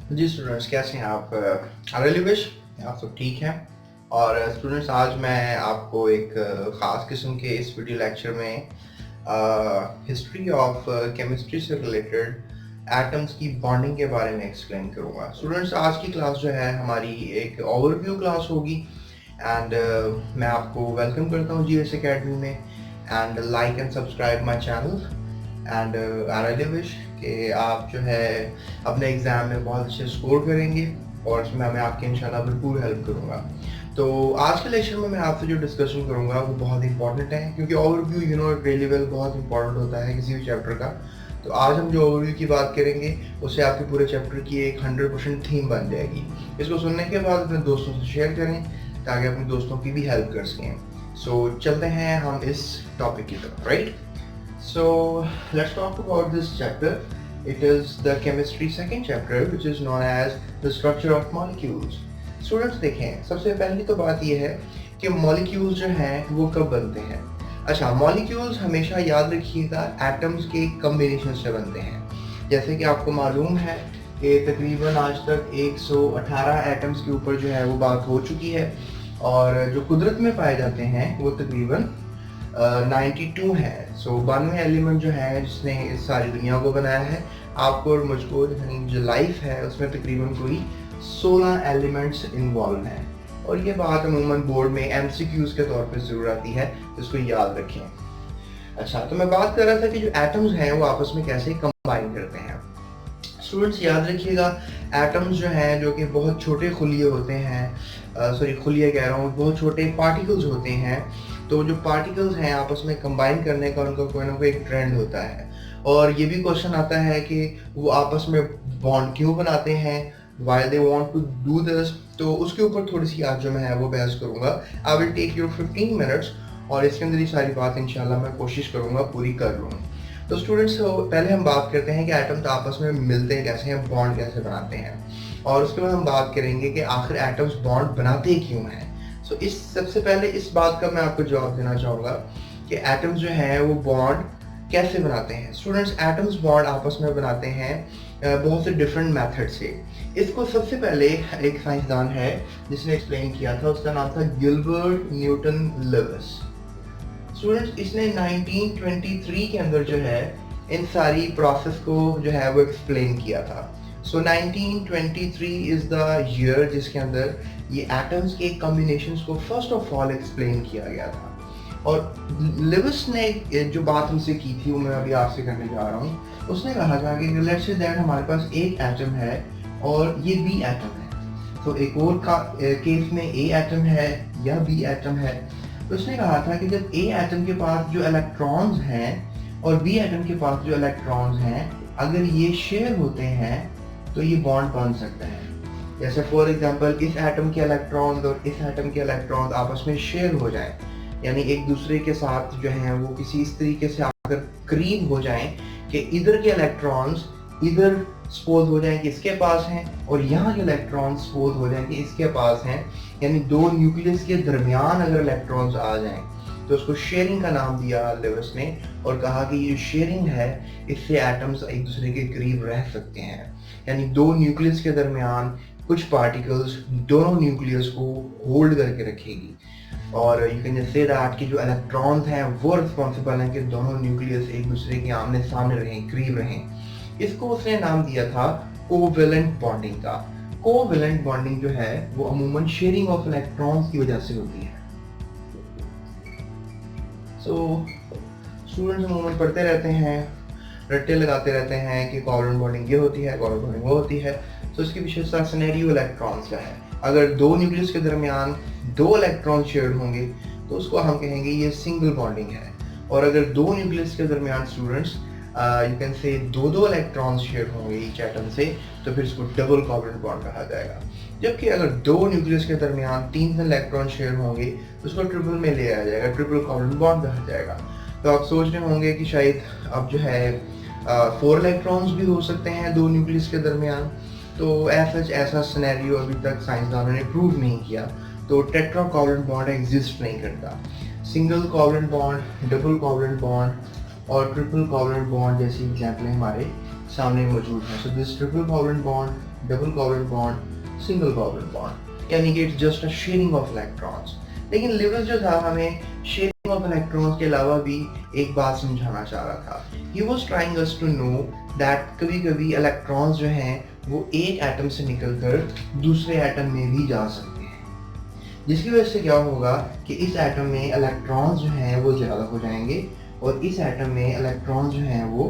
जी students, कैसे हैं आप? रियली विश आप सब ठीक हैं। और स्टूडेंट्स, आज मैं आपको एक ख़ास किस्म के इस वीडियो लेक्चर में हिस्ट्री ऑफ केमिस्ट्री से रिलेटेड एटम्स की बॉन्डिंग के बारे में एक्सप्लेन करूंगा। स्टूडेंट्स, आज की क्लास जो है हमारी एक ओवरव्यू क्लास होगी। एंड मैं आपको वेलकम करता हूँ जीएस एकेडमी में। And like and subscribe my channel. And I really wish कि आप जो है अपने एग्ज़ाम में बहुत अच्छे स्कोर करेंगे और इसमें मैं आपकी इंशाल्लाह भरपूर हेल्प करूँगा। तो आज के लेक्चर में मैं आपसे जो डिस्कशन करूँगा वो बहुत इंपॉर्टेंट है, क्योंकि ओवरव्यू रियली वेल बहुत इंपॉर्टेंट होता है किसी भी चैप्टर का। तो आज हम जो ओवरव्यू की बात करेंगे उससे आपके पूरे चैप्टर की एक 100% थीम बन जाएगी। इसको सुनने के बाद अपने दोस्तों से शेयर करें ताकि अपने दोस्तों की भी हेल्प कर सकें। सो चलते हैं हम इस टॉपिक की तरफ, right? So let's talk about this chapter. It is the chemistry second chapter, which is known as the structure of molecules. Students देखें, सबसे पहली तो बात यह है कि molecules जो हैं वो कब बनते हैं। अच्छा, molecules हमेशा याद रखिएगा एटम्स के कम्बिनेशन से बनते हैं। जैसे कि आपको मालूम है कि तकरीबन आज तक 118 एटम्स के ऊपर जो है वो बात हो चुकी है, और जो कुदरत में पाए जाते हैं वो तकरीबन 92 है। सो 92 एलिमेंट जो है जिसने इस सारी दुनिया को बनाया है। आपको और मुझको जो लाइफ है उसमें तकरीबन कोई 16 एलिमेंट्स इन्वॉल्व हैं, और ये बात अमूमन बोर्ड में एमसीक्यूज के तौर पे ज़रूर आती है, इसको याद रखें। अच्छा, तो मैं बात कर रहा था कि जो एटम्स हैं वो आपस में कैसे कंबाइन करते हैं। स्टूडेंट्स याद रखिएगा, एटम्स जो हैं जो कि बहुत छोटे खुलिये होते हैं, खुलिये कह रहा हूँ, बहुत छोटे पार्टिकल्स होते हैं। तो जो पार्टिकल्स हैं आपस में कंबाइन करने का उनका कोई ना कोई एक ट्रेंड होता है, और ये भी क्वेश्चन आता है कि वो आपस में बॉन्ड क्यों बनाते हैं, why they want to do this. तो उसके ऊपर थोड़ी सी आज जो मैं है वो बहस करूँगा। I will take your 15 minutes, और इसके अंदर ये सारी बात इंशाल्लाह मैं कोशिश करूँगा पूरी कर लूँ। तो स्टूडेंट्स, पहले हम बात करते हैं कि एटम्स आपस में मिलते हैं कैसे हैं, बॉन्ड कैसे बनाते हैं, और उसके बाद हम बात करेंगे कि आखिर एटम्स बॉन्ड बनाते क्यों हैं। सो इस सबसे पहले इस बात का मैं आपको जवाब देना चाहूँगा कि एटम्स जो हैं वो बॉन्ड कैसे बनाते हैं। स्टूडेंट्स, एटम्स बॉन्ड आपस में बनाते हैं बहुत से डिफरेंट मेथड से। इसको सबसे पहले एक साइंसदान है जिसने एक्सप्लेन किया था, उसका नाम था गिलबर्ट न्यूटन लेविस। स्टूडेंट्स, इसने 1923 के अंदर जो है इन सारी प्रोसेस को जो है वो एक्सप्लेन किया था। सो 1923 इज़ द ईयर जिसके अंदर ये एटम्स के कॉम्बिनेशंस को फर्स्ट ऑफ ऑल एक्सप्लेन किया गया था। और लिविस ने जो बात हमसे की थी वो मैं अभी आपसे करने जा रहा हूँ। उसने कहा था कि लेट्स से दैट हमारे पास एक एटम है और ये बी एटम है। तो एक और का केस में ए एटम है या बी एटम है। तो उसने कहा था कि जब ए एटम के पास जो इलेक्ट्रॉन्स हैं और बी एटम के पास जो इलेक्ट्रॉन्स हैं, अगर ये शेयर होते हैं तो ये बॉन्ड बन सकता है। जैसे फॉर एग्जांपल, इस एटम के इलेक्ट्रॉन्स और इस एटम के इलेक्ट्रॉन्स आपस में शेयर हो जाएं, यानी एक दूसरे के साथ जो है वो किसी इस तरीके से अगर करीब हो जाएं कि इधर के इलेक्ट्रॉन्स इधर सपोज हो जाएं कि इसके पास हैं, और यहाँ के इलेक्ट्रॉन्स सपोज हो जाएं कि इसके पास हैं, यानी दो न्यूक्लियस के दरमियान अगर इलेक्ट्रॉन्स आ जाएं तो उसको शेयरिंग का नाम दिया लिविस ने, और कहा कि ये शेयरिंग है, इससे एटम्स एक दूसरे के करीब रह सकते हैं। यानी दो न्यूक्लियस के दरमियान कुछ पार्टिकल्स दोनों न्यूक्लियस को होल्ड करके रखेगी, और you can just say that कि जो इलेक्ट्रॉन्स हैं वो रिस्पॉन्सिबल हैं कि दोनों न्यूक्लियस एक दूसरे के आमने सामने रहें, करीब रहें। इसको उसने नाम दिया था कोवेलेंट बॉन्डिंग का। कोवेलेंट बॉन्डिंग जो है वो अमूमन शेयरिंग ऑफ इलेक्ट्रॉन्स की वजह से होती है। सो स्टूडेंट्स अमूमन पढ़ते रहते हैं, रट्टे लगाते रहते हैं कि कोवेलेंट बॉन्डिंग ये होती है, कोवेलेंट बॉन्डिंग वो होती है। तो इसकी विशेषता सिनेरियो इलेक्ट्रॉन्स का है। अगर दो न्यूक्लियस के दरमियान दो इलेक्ट्रॉन शेयर होंगे तो उसको हम कहेंगे ये सिंगल बॉन्डिंग है, और अगर दो न्यूक्लियस के दरमियान स्टूडेंट्स यू कैन से दो इलेक्ट्रॉन्स शेयर होंगे ईच एटम से, तो फिर इसको डबल कोवेलेंट बॉन्ड कहा जाएगा। जबकि अगर दो न्यूक्लियस के दरमियान तीन इलेक्ट्रॉन शेयर होंगे तो उसको ट्रिपल में ले आया जाएगा, ट्रिपल कोवेलेंट बॉन्ड कहा जाएगा। तो आप सोच रहे होंगे कि शायद अब जो है 4 इलेक्ट्रॉन्स भी हो सकते हैं दो न्यूक्लियस के दरमियान। तो ऐसा सिनेरियो अभी तक साइंसदानों ने प्रूव नहीं किया। तो टेट्रा कोवेलेंट बॉन्ड एग्जिस्ट नहीं करता। Single covalent bond, double covalent bond और ट्रिपल कोवेलेंट बॉन्ड जैसी एग्जाम्पलें हमारे सामने मौजूद हैं। So this triple covalent bond double covalent bond, single covalent bond, यानी कि it's just a sharing of electrons. लेकिन लिविस जो था हमें शेयरिंग ऑफ इलेक्ट्रॉन्स के अलावा भी एक बात समझाना चाह रहा था। He was trying us to know that कभी कभी इलेक्ट्रॉन्स जो हैं वो एक एटम से निकलकर दूसरे एटम में भी जा सकते हैं, जिसकी वजह से क्या होगा कि इस एटम में इलेक्ट्रॉन्स जो हैं वो ज़्यादा हो जाएंगे और इस एटम में इलेक्ट्रॉन्स जो हैं वो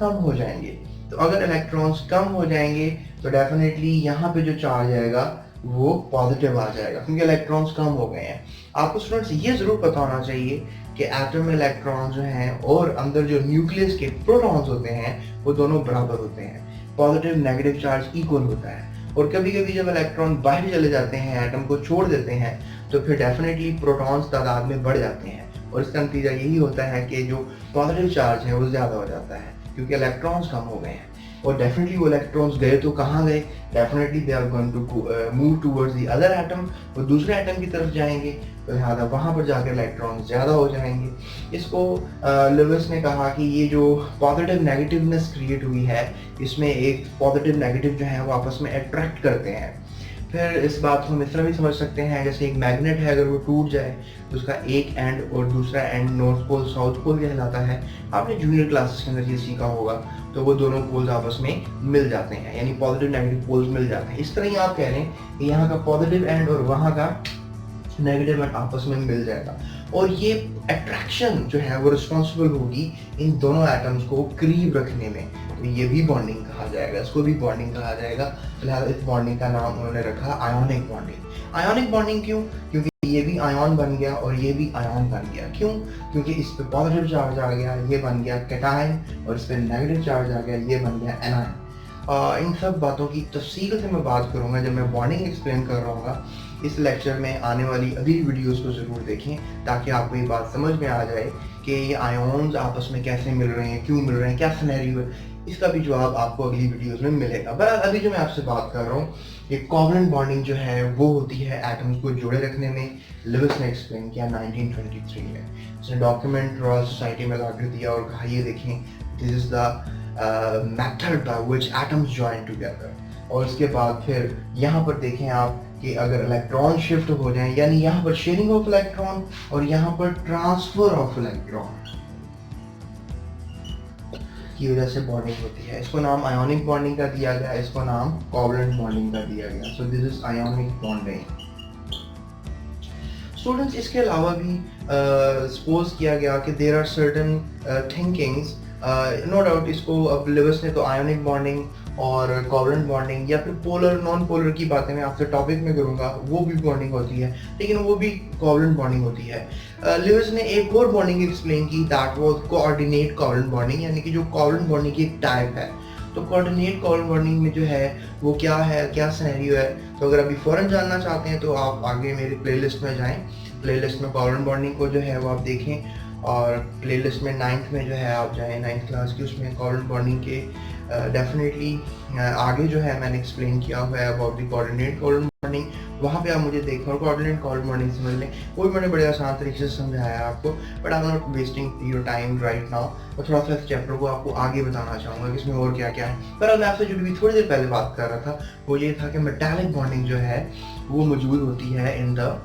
कम हो जाएंगे। तो अगर इलेक्ट्रॉन्स कम हो जाएंगे तो डेफिनेटली यहाँ पे जो चार्ज आएगा वो पॉजिटिव आ जाएगा, क्योंकि इलेक्ट्रॉन्स कम हो गए हैं। आपको स्टूडेंट्स ये ज़रूर पता होना चाहिए कि एटम में इलेक्ट्रॉन्स जो हैं और अंदर जो न्यूक्लियस के प्रोटॉन्स होते हैं वो दोनों बराबर होते हैं, पॉजिटिव नेगेटिव चार्ज इक्वल होता है। और कभी कभी जब इलेक्ट्रॉन बाहर चले जाते हैं, एटम को छोड़ देते हैं, तो फिर डेफिनेटली प्रोटॉन्स तादाद में बढ़ जाते हैं और इसका नतीजा यही होता है कि जो पॉजिटिव चार्ज है वो ज़्यादा हो जाता है, क्योंकि इलेक्ट्रॉन्स कम हो गए हैं। और डेफिनेटली वो इलेक्ट्रॉन्स गए तो कहाँ गए, definitely they are going to move towards the other atom, वो दूसरे एटम की तरफ जाएंगे, तो लिहाजा वहाँ पर जाकर इलेक्ट्रॉन्स ज़्यादा हो जाएंगे। इसको लिविस ने कहा कि ये जो पॉजिटिव नेगेटिवनेस क्रिएट हुई है, इसमें एक पॉजिटिव नेगेटिव जो है वो आपस में अट्रैक्ट करते हैं। फिर इस बात को हम इस तरह भी समझ सकते हैं, जैसे एक मैग्नेट है, अगर वो टूट जाए तो उसका एक एंड और दूसरा end north pole south pole कहलाता है। आपने जूनियर क्लासेस के अंदर ये सीखा होगा। तो वो दोनों पोल्स आपस में मिल जाते हैं, यानी पॉजिटिव नेगेटिव पोल्स मिल जाते हैं। इस तरह ही आप कह रहे हैं कि यहाँ का पॉजिटिव एंड और वहाँ का नेगेटिव एंड आपस में मिल जाएगा, और ये अट्रैक्शन जो है वो रिस्पॉन्सिबल होगी इन दोनों एटम्स को करीब रखने में। तो ये भी बॉन्डिंग कहा जाएगा, इसको भी बॉन्डिंग कहा जाएगा। फिलहाल इस बॉन्डिंग का नाम उन्होंने रखा आयोनिक बॉन्डिंग। आयोनिक बॉन्डिंग क्यों? क्योंकि ये भी आयन बन गया और ये भी आयन बन गया। क्यों? क्योंकि इस पे पॉजिटिव चार्ज आ गया, ये बन गया कैटायन, और इस पे नेगेटिव चार्ज आ गया, ये बन गया एनायन। इन सब बातों की तफसील से मैं बात करूंगा जब मैं बॉन्डिंग एक्सप्लेन कर रहा हूँ। इस लेक्चर में आने वाली अगली वीडियोस को ज़रूर देखें, ताकि आपको ये बात समझ में आ जाए कि ये आयोन्स आपस में कैसे मिल रहे हैं, क्यों मिल रहे हैं, क्या सिनेरियो है। इसका भी जवाब आपको अगली वीडियोस में मिलेगा। बहरहाल अभी जो मैं आपसे बात कर रहा हूँ, ये कोवलेंट बॉन्डिंग जो है वो होती है एटम्स को जोड़े रखने में। लिविस ने एक्सप्लेन किया 1923 में। उसने डॉक्यूमेंट रॉयल सोसाइटी में लाकर दिया और कहा ये देखें, this is the method by which atoms join together. और उसके बाद फिर यहाँ पर देखें आप कि अगर इलेक्ट्रॉन शिफ्ट हो जाएं, यानी यहाँ पर शेयरिंग ऑफ इलेक्ट्रॉन और यहाँ पर ट्रांसफर ऑफ इलेक्ट्रॉन की वजह से बॉन्डिंग होती है। इसको नाम आयोनिक बॉन्डिंग का दिया गया, इसको नाम कोवलेंट बॉन्डिंग का दिया गया। So this is ionic bonding. Students, इसके अलावा भी सपोज किया गया कि there are certain thinkings, no doubt इसको अब लिविस ने तो आयोनिक बॉन्डिंग और कोवलेंट बॉन्डिंग या फिर पोलर नॉन पोलर की बातें मैं आपसे टॉपिक में करूंगा, वो भी बॉन्डिंग होती है, लेकिन वो भी कोवलेंट बॉन्डिंग होती है। लिविस ने एक और बॉन्डिंग एक्सप्लेन की, that was coordinate covalent bonding, यानी कि जो कोवलेंट बॉन्डिंग की एक टाइप है। तो कोऑर्डिनेट कोवलेंट बॉन्डिंग में जो है वो क्या है, क्या सिनेरियो है। तो अगर अभी फौरन जानना चाहते हैं तो आप आगे मेरी प्लेलिस्ट में जाएं, प्लेलिस्ट में कोवलेंट बॉन्डिंग को जो है वो आप देखें, और प्लेलिस्ट में 9th में जो है आप जाएं, 9th क्लास की, उसमें कोवलेंट बॉन्डिंग के डेफिनेटली आगे जो है मैंने एक्सप्लेन किया हुआ है about the coordinate covalent bonding. वहाँ पे आप मुझे देखें और कोऑर्डिनेट कोवलेंट बॉन्डिंग समझ लें। वो भी मैंने बड़े आसान तरीके से समझाया है आपको, but I am not wasting your time right now. और थोड़ा सा इस चैप्टर को आपको आगे बताना चाहूँगा कि इसमें और क्या क्या है। पर मैं आपसे जो भी थोड़ी देर पहले बात कर रहा था वो ये था कि मेटालिक बॉन्डिंग जो है वो मौजूद होती है in the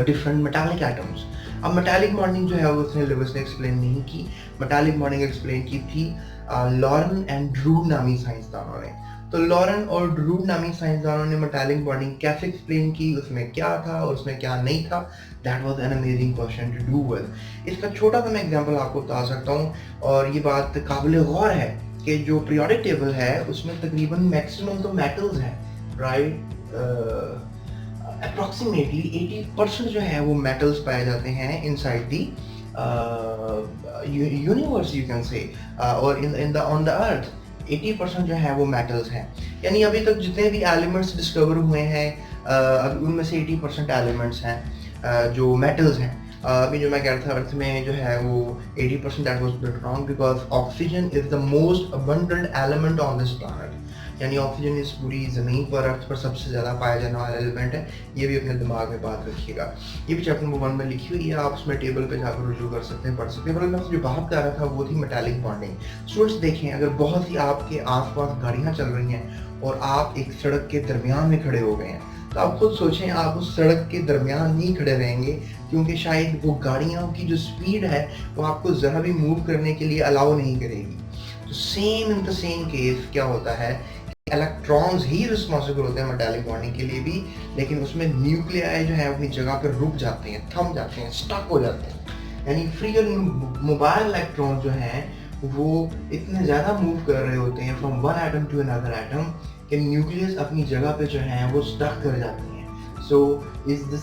different metallic atoms. अब मेटालिक बॉन्डिंग जो है वो उसने लिविस ने एक्सप्लेन नहीं की। मेटालिक बॉन्डिंग एक्सप्लेन की थी लॉरेन एंड ड्रूड नामी साइंसदानों ने। तो लॉरेन और ड्रूड नामी साइंसदानों ने मेटालिक बॉन्डिंग कैसे एक्सप्लेन की, उसमें क्या था और उसमें क्या नहीं था, that was an amazing question to do with. इसका छोटा सा मैं एग्जांपल आपको बता सकता हूँ, और ये बात काबिल गौर है कि जो पीरियोडिक टेबल है उसमें तकरीबन मैक्सिमम तो मेटल्स हैं, राइट। अप्रॉक्सीमेटली 80% जो है वो मेटल्स पाए जाते हैं inside the universe, you can say, और in the on the earth 80% जो है वो मेटल्स हैं। यानी अभी तक जितने भी एलिमेंट्स डिस्कवर हुए हैं उनमें से 80% एलिमेंट्स हैं जो मेटल्स हैं। अभी जो मैं कह रहा था अर्थ में जो है वो 80%, that was bit wrong, because oxygen is the most abundant element on this planet. यानी ऑक्सीजन इस पूरी ज़मीन पर, अर्थ पर सबसे ज़्यादा पाया जाने वाला एलिमेंट है। ये भी अपने दिमाग में बात रखिएगा। ये भी चैप्टर नंबर 1 में लिखी हुई है, आप उसमें टेबल पे जाकर रुजू कर सकते हैं, पढ़ सकते हैं। पर मैं जो बात कर रहा था वो थी मेटालिक बॉन्डिंग। स्टूडेंट्स देखें, अगर बहुत ही आपके आसपास गाड़ियाँ चल रही हैं और आप एक सड़क के दरमियान में खड़े हो गए हैं, तो आप खुद सोचें, आप उस सड़क के दरमियान नहीं खड़े रहेंगे, क्योंकि शायद वो गाड़ियों की जो स्पीड है वो आपको ज़रा भी मूव करने के लिए अलाउ नहीं करेगी। तो same in the same case क्या होता है, इलेक्ट्रॉन्स ही रिस्पॉन्सिबल होते हैं मेटालिक बॉन्डिंग के लिए भी, लेकिन उसमें न्यूक्लियाई जो है अपनी जगह पर रुक जाते हैं, थम जाते हैं, स्टक हो जाते हैं। यानी फ्री और मोबाइल इलेक्ट्रॉन जो हैं वो इतने ज़्यादा मूव कर रहे होते हैं from one atom to another atom कि न्यूक्लियस अपनी जगह पे जो है वो स्टक कर जाते हैं। सो इज दिस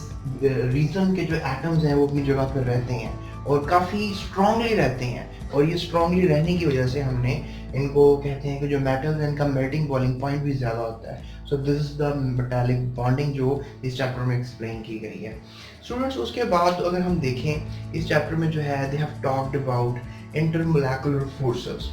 रीज़न के जो एटम्स हैं वो अपनी जगह पर रहते हैं और काफ़ी स्ट्रांगली रहते हैं, और ये स्ट्रांगली रहने की वजह से हमने इनको कहते हैं कि जो मेटल्स हैं इनका मेल्टिंग बॉइलिंग पॉइंट भी ज़्यादा होता है। सो this is the metallic bonding जो इस चैप्टर में एक्सप्लेन की गई है। स्टूडेंट्स, उसके बाद अगर हम देखें इस चैप्टर में जो है they have talked about intermolecular forces.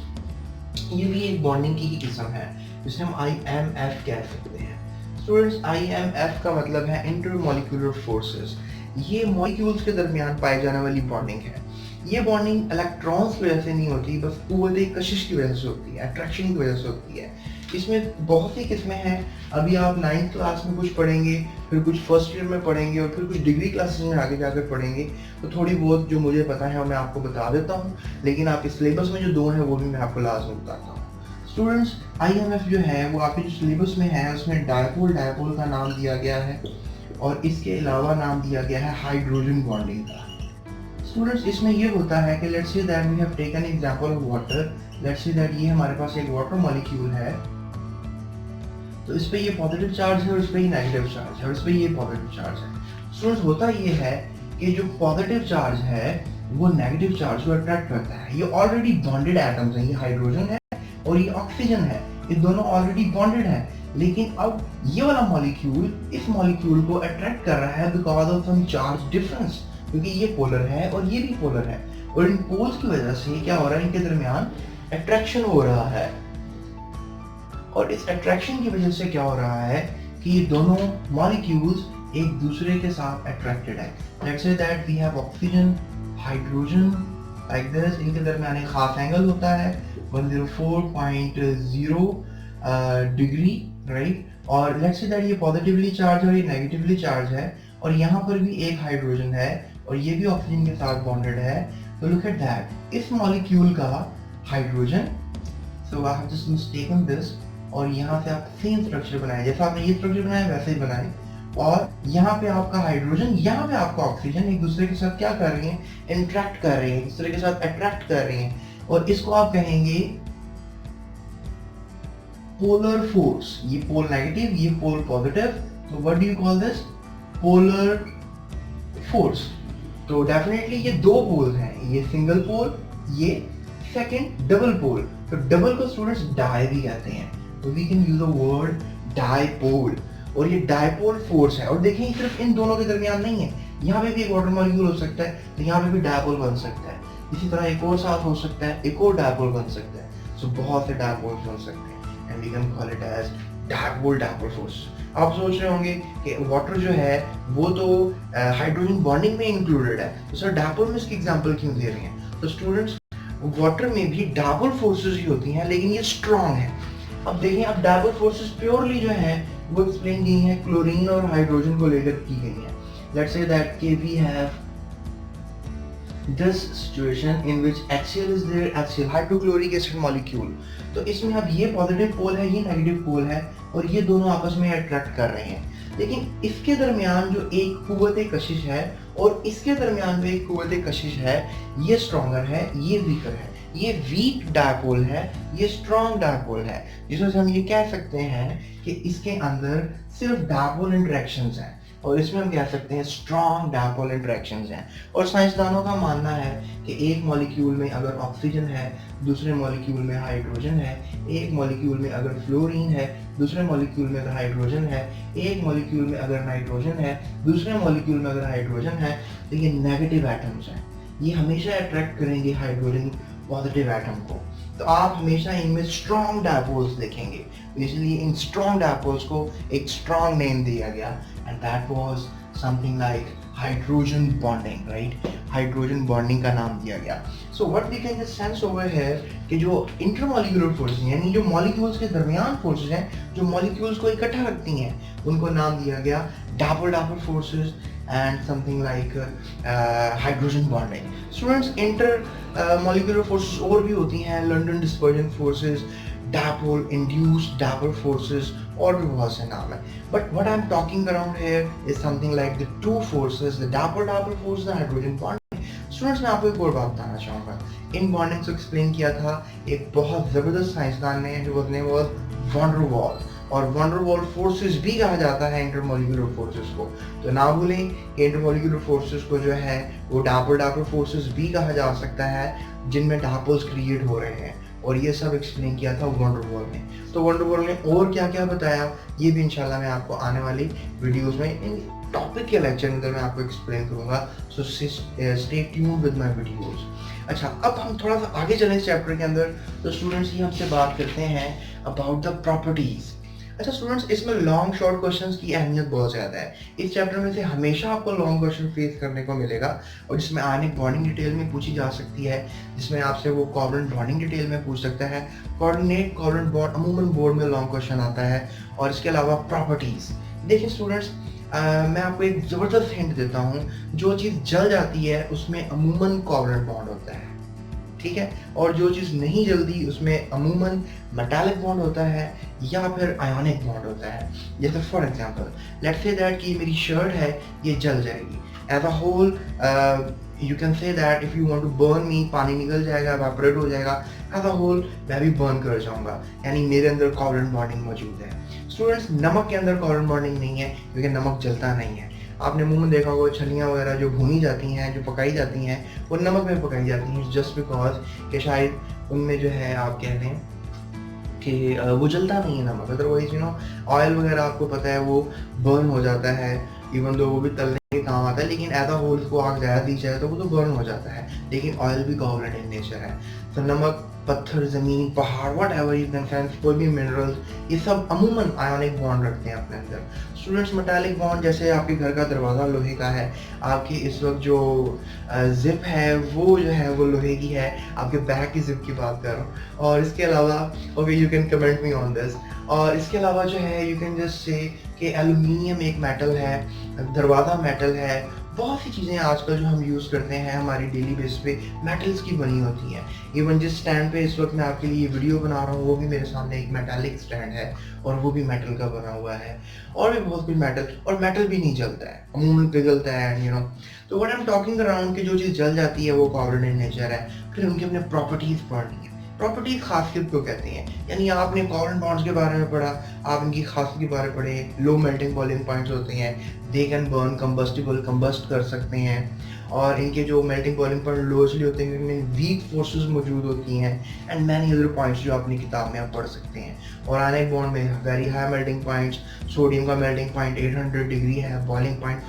ये भी एक बॉन्डिंग की ही किस्म है जिसे हम IMF कह सकते हैं। स्टूडेंट्स, IMF का मतलब है इंटरमोलिकुलर फोर्सेस। ये मॉलिक्यूल्स के दरमियान पाई जाने वाली बॉन्डिंग है। ये बॉन्डिंग इलेक्ट्रॉन्स की वजह से नहीं होती, बस कुव्वत कशिश की वजह से होती है, अट्रैक्शन की वजह से होती है। इसमें बहुत सी किस्में हैं। अभी आप 9th क्लास में कुछ पढ़ेंगे, फिर कुछ फर्स्ट ईयर में पढ़ेंगे और फिर कुछ डिग्री क्लासेस में आगे जाकर पढ़ेंगे, तो थोड़ी बहुत जो मुझे पता है मैं आपको बता देता हूँ, लेकिन आपके सिलेबस में जो दो हैं वो भी मैं आपको लाजमी बताता हूँ। स्टूडेंट्स, IMF जो है वो आपके जो सिलेबस में है उसमें डायपोल का नाम दिया गया है और इसके अलावा नाम दिया गया है हाइड्रोजन बॉन्डिंग का। स्टूडेंट्स, इसमें ये होता है कि let's say that we have taken example of water. Let's say that ये हमारे पास एक वाटर मॉलिक्यूल है, तो इस पे ये पॉजिटिव चार्ज है और इस पे ये नेगेटिव चार्ज है और इस पे ये पॉजिटिव चार्ज है। स्टूडेंट्स, होता ये है कि जो पॉजिटिव चार्ज है वो नेगेटिव चार्ज को अट्रैक्ट करता है। ये ऑलरेडी बॉन्डेड एटम्स हैं, ये हाइड्रोजन है और ये ऑक्सीजन है, ये दोनों ऑलरेडी बॉन्डेड हैं, लेकिन अब ये वाला मॉलिक्यूल इस मॉलिक्यूल को अट्रैक्ट कर रहा है because of some charge difference, क्योंकि ये पोलर है और ये भी पोलर है, और इन पोल्स की वजह से क्या हो रहा है, इनके दरमियान अट्रैक्शन हो रहा है। और इस अट्रैक्शन की वजह से क्या हो रहा है कि ये दोनों मॉलिक्यूल्स एक दूसरे के साथ अट्रैक्टेड है। Let's say that we have oxygen, hydrogen like this, इनके दरमियान एक खास एंगल होता है 104.0 डिग्री, राइट। और लेट्स से दैट ये पॉजिटिवली चार्ज और ये नेगेटिवली चार्ज है, और यहाँ पर भी एक हाइड्रोजन है और ये भी ऑक्सीजन के साथ बॉन्डेड है। तो लुक एट दैट, इस मॉलिक्यूल का hydrogen, so I have just mistaken this, और यहाँ से आप सेम स्ट्रक्चर बनाए, जैसा आपने ये स्ट्रक्चर बनाया वैसे ही बनाए, और यहाँ पे आपका हाइड्रोजन, यहाँ पे आपका ऑक्सीजन एक दूसरे के साथ क्या कर रही हैं, इंटरेक्ट कर रही हैं, एक दूसरे के साथ अट्रैक्ट कर रही हैं, और इसको आप कहेंगे पोलर फोर्स। ये पोल नेगेटिव, ये पोल पॉजिटिव, तो what do you call this, polar force. तो डेफिनेटली ये दो पोल हैं, ये सिंगल पोल, ये सेकंड डबल पोल। तो डबल को स्टूडेंट्स डाई भी कहते हैं, तो we can use the word dipole, और ये डाइपोल फोर्स है। और देखिए सिर्फ इन दोनों के दरमियान नहीं है, यहाँ पे भी एक वाटर मॉलिक्यूल हो सकता है, तो यहाँ पे भी डाइपोल बन सकता है, इसी तरह एक और साथ हो सकता है, एक और डाइपोल बन सकता है। सो बहुत से डाइपोल्स बन सकते हैं and we can call it as dipole force. आप सोच रहे होंगे कि वाटर जो है वो तो हाइड्रोजन बॉन्डिंग में इंक्लूडेड है, तो सर डाइपोल में इसकी एग्जांपल क्यों दे रहे हैं। तो स्टूडेंट्स, वाटर में भी डाइपोल फोर्सेस ही होती हैं, लेकिन ये स्ट्रॉन्ग है। अब देखिए, अब डाइपोल फोर्सेस प्योरली जो है वो एक्सप्लेन की है क्लोरीन और हाइड्रोजन को लेकर की गई है। लेट्स से दैट के we have this situation in which HCl is there, HCl hydrochloric acid molecule. तो इसमें अब ये पॉजिटिव पोल है, ये नेगेटिव पोल है, और ये दोनों आपस में अट्रैक्ट कर रहे हैं, लेकिन इसके दरमियान जो एक कुव्वत कशिश है और इसके दरमियान जो एक कुव्वत कशिश है, ये स्ट्रॉन्गर है, ये वीकर है। ये वीक डायपोल है, ये स्ट्रॉन्ग डायपोल है, जिसमें से हम ये कह सकते हैं कि इसके अंदर सिर्फ डायपोल इंटरेक्शंस हैं, और इसमें हम कह सकते हैं स्ट्रॉन्ग डायपोल इंटरेक्शंस हैं। और साइंसदानों का मानना है कि एक मॉलिक्यूल में अगर ऑक्सीजन है, दूसरे मॉलिक्यूल में हाइड्रोजन है, एक मॉलिक्यूल में अगर फ्लोरीन है, दूसरे मॉलिक्यूल में अगर हाइड्रोजन है, एक मॉलिक्यूल में अगर नाइट्रोजन है, दूसरे मॉलिक्यूल में अगर हाइड्रोजन है, तो ये नेगेटिव एटम्स हैं। ये हमेशा अट्रैक्ट करेंगे हाइड्रोजन पॉजिटिव एटम को। तो आप हमेशा इनमें स्ट्रॉन्ग डायपोल्स देखेंगे, इसलिए इन स्ट्रॉन्ग डायपोल्स को एक स्ट्रॉन्ग नेम दिया गया, and that was something like hydrogen bonding, right, hydrogen bonding का नाम दिया गया। So what we can just sense over here कि जो इंटरमॉलिक्यूलर फोर्सेस यानी जो मॉलिक्यूल्स के दरमियान फोर्सेस हैं जो मॉलिक्यूल्स को इकट्ठा रखती हैं उनको नाम दिया गया double double forces and something like hydrogen bonding. Students, inter molecular forces और भी होती हैं, London dispersion forces, dipole induced dipole forces, और भी बहुत से नाम है। But what I am talking around here is something like the two forces, the dipole dipole force, the hydrogen bonding. Students, मैं आपको एक और बात बताना चाहूँगा। इन बॉन्डिंग को एक्सप्लेन किया था एक बहुत ज़बरदस्त साइंसदान ने जो नेम वाज वॉन डर वाल, और वॉन डर वाल फोर्सेस भी कहा जाता है इंटरमॉलिक्यूलर फोर्सेस को। तो ना भूलें कि इंटरमॉलिक्यूलर फोर्सेस को जो है वो डापोल डापोल फोर्सेस भी कहा जा सकता है जिनमें डापोल्स क्रिएट हो रहे हैं, और ये सब एक्सप्लेन किया था वॉन डर वाल ने। तो वॉन डर वाल ने और क्या क्या बताया ये भी इंशाल्लाह मैं आपको आने वाली वीडियोस में इन टॉपिक के लेक्चर के अंदर मैं आपको एक्सप्लेन करूंगा। So stay tuned with my videos. अच्छा, अब हम थोड़ा सा आगे चलें इस चैप्टर के अंदर। तो स्टूडेंट्स, ये हमसे बात करते हैं अबाउट द प्रॉपर्टीज। अच्छा स्टूडेंट्स, इसमें लॉन्ग शॉर्ट क्वेश्चंस की अहमियत बहुत ज़्यादा है। इस चैप्टर में से हमेशा आपको लॉन्ग क्वेश्चन फेस करने को मिलेगा, और जिसमें आयनिक बॉन्डिंग डिटेल में पूछी जा सकती है, जिसमें आपसे वो कोवलेंट बॉन्डिंग डिटेल में पूछ सकता है। कोऑर्डिनेट कोवलेंट बॉन्ड अमूमन बोर्ड में लॉन्ग क्वेश्चन आता है। और इसके अलावा प्रॉपर्टीज, देखिए स्टूडेंट्स, मैं आपको एक ज़बरदस्त हिंट देता हूँ। जो चीज़ जल जाती है उसमें अमूमन कोवलेंट बॉन्ड होता है, ठीक है, और जो चीज़ नहीं जलती उसमें अमूमन मेटालिक बॉन्ड होता है या फिर आयोनिक बॉन्ड होता है। जैसे for example let's say that कि मेरी शर्ट है ये जल जाएगी as a whole, you can say that if you want to burn me, पानी निकल जाएगा, एवापोरेट हो जाएगा, एज अ होल मैं भी बर्न कर जाऊंगा, यानी मेरे अंदर कोवलेंट बॉन्डिंग मौजूद है। स्टूडेंट्स, नमक के अंदर कोवलेंट बॉन्डिंग नहीं है क्योंकि नमक जलता नहीं है। आपने मुंह में देखा होगा छलियाँ वगैरह जो भुनी जाती हैं, जो पकाई जाती हैं, वो नमक में पकाई जाती हैं जस्ट बिकॉज कि शायद उनमें जो है आप कह लें कि वो जलता नहीं है नमक। अदरवाइज ऑयल वगैरह आपको पता है वो बर्न हो जाता है, इवन दो वो भी तलने के काम आता है, लेकिन एज अ होल को आग ज़्यादा दी जाए तो वो तो बर्न हो जाता है। लेकिन ऑयल भी कोवलेंट इन नेचर है। तो नमक, पत्थर, ज़मीन, पहाड़, what ever you can sense, कोई भी मिनरल्स, ये सब अमूमन आयोनिक बॉन्ड रखते हैं अपने अंदर। स्टूडेंट्स, मेटालिक बॉन्ड जैसे आपके घर का दरवाज़ा लोहे का है, आपकी इस वक्त जो जिप है वो जो है वो लोहे की है, आपके बैग की जिप की बात कर रहा हूँ। और इसके अलावा okay, you can comment me on this. और इसके अलावा जो है यू कैन जस्ट से कि एल्यूमिनियम एक मेटल है, दरवाज़ा मेटल है, बहुत सी चीज़ें आजकल जो हम यूज़ करते हैं हमारी डेली बेस पे मेटल्स की बनी होती हैं। इवन जिस स्टैंड पे इस वक्त मैं आपके लिए वीडियो बना रहा हूँ वो भी मेरे सामने एक मेटालिक स्टैंड है और वो भी मेटल का बना हुआ है, और भी बहुत कुछ मेटल, और मेटल भी नहीं जलता है, अमूमन पिघलता है एंड तो what I am talking around कि जो चीज़ जल जाती है वो कोवलेंट इन नेचर है। फिर उनके अपने प्रॉपर्टीज़ पढ़नी है। प्रॉपर्टीज खासियत को कहते हैं, यानी आपने कोवलेंट बॉन्ड्स के बारे में पढ़ा, आप इनकी खासियत के बारे में पढ़े। लो मेल्टिंग बॉइलिंग पॉइंट्स होते हैं, they can burn, combustible, combust कर सकते हैं, और इनके जो मेल्टिंग बॉइलिंग पॉइंट लो इसलिए होते हैं क्योंकि इनमें वीक फोर्सेस मौजूद होती हैं, एंड मैनी अदर पॉइंट्स जो अपनी किताब में आप पढ़ सकते हैं। और आयनिक बॉन्ड में very high melting points, sodium का मेल्टिंग पॉइंट 800 डिग्री है, बॉइलिंग पॉइंट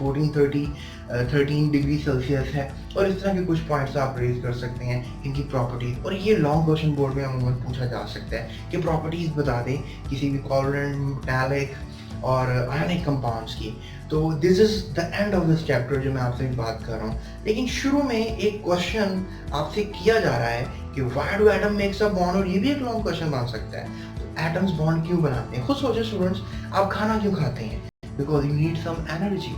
13 डिग्री सेल्सियस है, और इस तरह के कुछ पॉइंट्स आप रेज कर सकते हैं इनकी प्रॉपर्टीज। और ये लॉन्ग क्वेश्चन बोर्ड में अमूमन पूछा जा सकता है कि प्रॉपर्टीज बता दें किसी भी कोवलेंट, मेटालिक और आयनिक कंपाउंड्स की। तो this is the end of this chapter जो मैं आपसे बात कर रहा हूँ। लेकिन शुरू में एक क्वेश्चन आपसे किया जा रहा है कि why do atom makes a bond, और ये भी एक लॉन्ग क्वेश्चन बन सकता है। तो एटम्स बॉन्ड क्यों बनाते हैं? खुद सोचिए स्टूडेंट्स, आप खाना क्यों खाते हैं? Because you need some energy.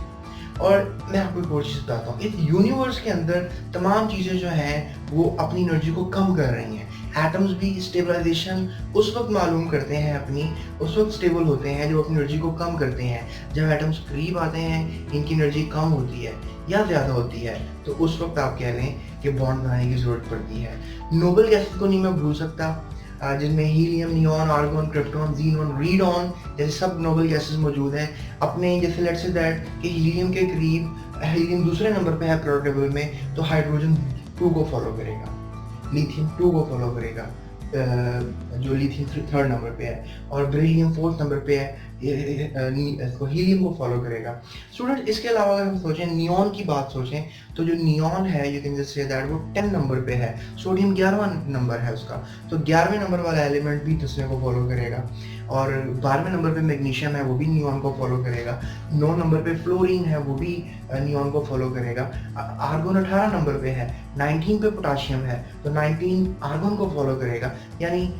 और मैं आपको एक और चीज़ बताता हूँ, इस यूनिवर्स के अंदर तमाम चीज़ें जो हैं वो अपनी एनर्जी को कम कर रही हैं। एटम्स भी स्टेबलाइजेशन उस वक्त मालूम करते हैं अपनी, उस वक्त स्टेबल होते हैं जब अपनी एनर्जी को कम करते हैं। जब एटम्स करीब आते हैं इनकी एनर्जी कम होती है या ज़्यादा होती है, तो उस वक्त आप कह लें कि बॉन्ड बनाने की ज़रूरत पड़ती है। नोबल गैसेस को नहीं मैं भूल सकता, जिनमें helium, neon, argon, krypton, xenon, radon जैसे सब नोबल गैसेस मौजूद हैं अपने। जैसे लेट्स से दैट कि हीलियम के करीब, हीलियम दूसरे नंबर पे है पीरियोडिक टेबल में, तो हाइड्रोजन 2 को फॉलो करेगा, लिथियम 2 को फॉलो करेगा, जो लिथियम 3rd नंबर पे है, और बेरिलियम 4th नंबर पे है, इसको हीलियम को फॉलो करेगा। स्टूडेंट, इसके अलावा अगर हम सोचें नियॉन की बात सोचें, तो जो नियॉन है you can just say that वो 10 नंबर पे है, सोडियम 11वां नंबर है उसका, तो 11वें नंबर वाला एलिमेंट भी 10वें को फॉलो करेगा। और 12वें नंबर पे मैग्नीशियम है, वो भी नियॉन को फॉलो करेगा। 9 नंबर पे फ्लोरीन है, वो भी नियॉन को फॉलो करेगा। आर्गन 18 नंबर पे है। 19 पे पोटाशियम है, तो 19 आर्गन को फॉलो करेगा। यानी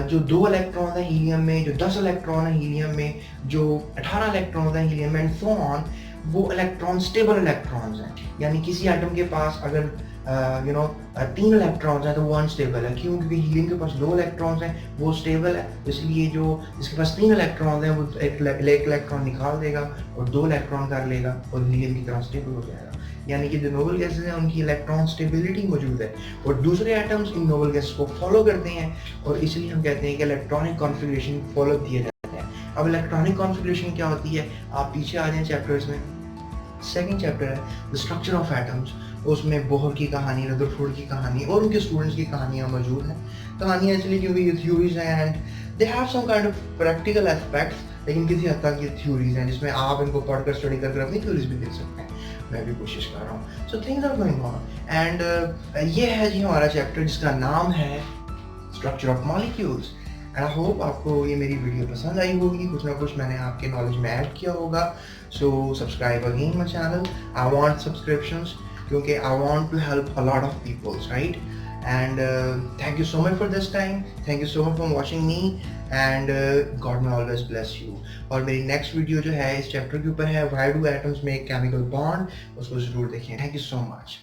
जो 2 इलेक्ट्रॉन है हीलियम में, जो 10 इलेक्ट्रॉन है हीलियम में, जो 18 इलेक्ट्रॉन है हीलियम में एंड सो ऑन, वो इलेक्ट्रॉन स्टेबल इलेक्ट्रॉन्स हैं। यानी किसी एटम के पास अगर 3 इलेक्ट्रॉन्स हैं तो वो अनस्टेबल है। क्यों? क्योंकि हीलियम के पास 2 इलेक्ट्रॉन्स हैं, वो स्टेबल है। इसलिए जो जिसके पास 3 इलेक्ट्रॉन्स हैं वो एक इलेक्ट्रॉन निकाल देगा और 2 इलेक्ट्रॉन कर लेगा और हीलियम की तरह स्टेबल हो जाएगा। यानी कि जो नोबल गैसेज हैं उनकी इलेक्ट्रॉन स्टेबिलिटी मौजूद है और दूसरे एटम्स इन नोबल गैसेज को फॉलो करते हैं, और इसलिए हम कहते हैं कि इलेक्ट्रॉनिक कॉन्फ़िगरेशन फॉलो किए जाते हैं। अब इलेक्ट्रॉनिक कॉन्फ़िगरेशन क्या होती है, आप पीछे आ जाएं चैप्टर्स में। सेकंड चैप्टर है द स्ट्रक्चर ऑफ एटम्स। उसमें बोहर की कहानी, रदरफोर्ड की कहानी और उनके स्टूडेंट्स की कहानियाँ मौजूद हैं। कहानियाँ इसलिए क्योंकि ये थ्योरीज हैं and they have some kind of practical aspects, लेकिन किसी हद तक ये थ्योरीज हैं जिसमें आप इनको पढ़कर स्टडी करके अपनी थ्योरीज भी देख सकते हैं। मैं भी कोशिश कर रहा हूँ। So things are going on and ये है जी हमारा चैप्टर जिसका नाम है structure of molecules. I hope आपको ये मेरी वीडियो पसंद आई होगी, कुछ ना कुछ मैंने आपके नॉलेज में ऐड किया होगा। So subscribe again my channel. I want subscriptions क्योंकि I want to help a lot of peoples, right? And thank you so much for this time, thank you so much for watching me and God may always bless you. और मेरी next video जो है इस chapter के ऊपर है, why do atoms make chemical bond, उसको ज़रूर देखें। Thank you so much.